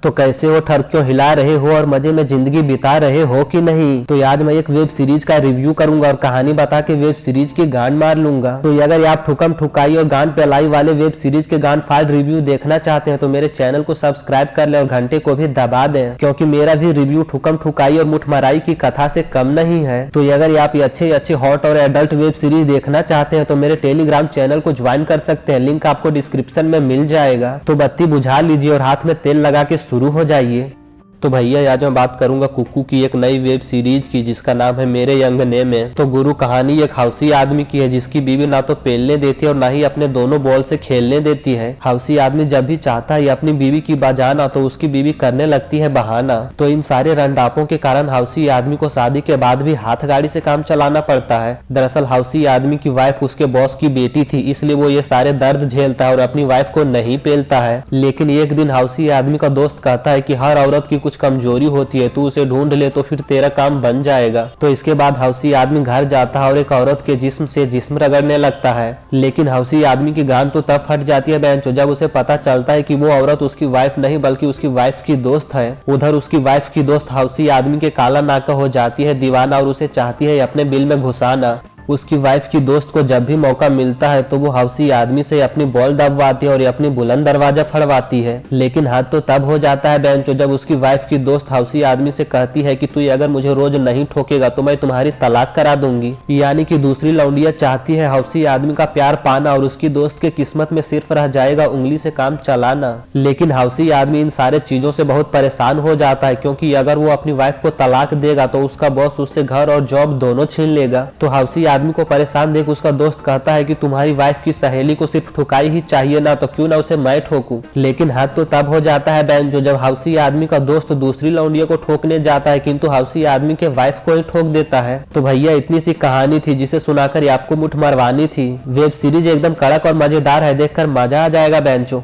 तो कैसे हो, ठरकियों हिला रहे हो और मजे में जिंदगी बिता रहे हो कि नहीं। तो आज मैं एक वेब सीरीज का रिव्यू करूंगा और कहानी बता के वेब सीरीज की गांड मार लूंगा। तो अगर आप ठुकम ठुकाई और गांड पेलाई वाले वेब सीरीज के गांड फाड़ रिव्यू देखना चाहते हैं तो मेरे चैनल को सब्सक्राइब कर ले और घंटे को भी दबा दें, क्योंकि मेरा भी रिव्यू ठुकम ठुकाई और मुठमराई की कथा से कम नहीं है। तो अगर आप अच्छे अच्छे हॉट और एडल्ट वेब सीरीज देखना चाहते हैं तो मेरे टेलीग्राम चैनल को ज्वाइन कर सकते हैं, लिंक आपको डिस्क्रिप्शन में मिल जाएगा। तो बत्ती बुझा लीजिए और हाथ में तेल लगा के शुरू हो जाइए। तो भैया आज मैं बात करूंगा कुकू की एक नई वेब सीरीज की जिसका नाम है मेरे यंग नेम है। तो गुरु कहानी एक हाउसी आदमी की है जिसकी बीवी ना तो पेलने देती है और ना ही अपने दोनों बॉल से खेलने देती है। हाउसी आदमी जब भी चाहता है अपनी बीवी की बजाना तो उसकी बीवी करने लगती है बहाना। तो इन सारे रंडापों के कारण हाउसी आदमी को शादी के बाद भी हाथ गाड़ी से काम चलाना पड़ता है। दरअसल हाउसी आदमी की वाइफ उसके बॉस की बेटी थी, इसलिए वो ये सारे दर्द झेलता है और अपनी वाइफ को नहीं पेलता है। लेकिन एक दिन हाउसी आदमी का दोस्त कहता है कि हर औरत की कुछ कमजोरी होती है, तू उसे ढूंढ ले तो फिर तेरा काम बन जाएगा। तो इसके बाद हाउसी आदमी घर जाता है और एक औरत के जिस्म से जिस्म रगड़ने लगता है। लेकिन हाउसी आदमी की गांड तो तब फट जाती है बेंचो जब उसे पता चलता है कि वो औरत उसकी वाइफ नहीं बल्कि उसकी वाइफ की दोस्त है। उधर उसकी वाइफ की दोस्त हाउसी आदमी के काला नाका हो जाती है दीवाना और उसे चाहती है अपने बिल में घुसाना। उसकी वाइफ की दोस्त को जब भी मौका मिलता है तो वो हाउसी आदमी से अपनी बॉल दबवाती है और अपनी बुलंद दरवाजा फड़वाती है। लेकिन हाथ तो तब हो जाता है बेंचो जब उसकी वाइफ की दोस्त हाउसी आदमी से कहती है कि तू अगर मुझे रोज नहीं ठोकेगा तो मैं तुम्हारी तलाक करा दूंगी। यानी कि दूसरी लौंडिया चाहती है हाउसी आदमी का प्यार पाना और उसकी दोस्त के किस्मत में सिर्फ रह जाएगा उंगली से काम चलाना। लेकिन हाउसी आदमी इन सारे चीजों से बहुत परेशान हो जाता है, क्योंकि अगर वो अपनी वाइफ को तलाक देगा तो उसका बॉस उससे घर और जॉब दोनों छीन लेगा। तो हाउसी आदमी को परेशान देख उसका दोस्त कहता है कि तुम्हारी वाइफ की सहेली को सिर्फ ठुकाई ही चाहिए ना, तो क्यों ना उसे मैं ठोकूं। लेकिन हाथ तो तब हो जाता है बेंचो जब हाउसी आदमी का दोस्त दूसरी लौंडिया को ठोकने जाता है, किंतु हाउसी आदमी के वाइफ को ही ठोक देता है। तो भैया इतनी सी कहानी थी जिसे सुनाकर आपको मुठ मरवानी थी। वेब सीरीज एकदम कड़क और मजेदार है, देखकर मजा आ जाएगा बेंचो।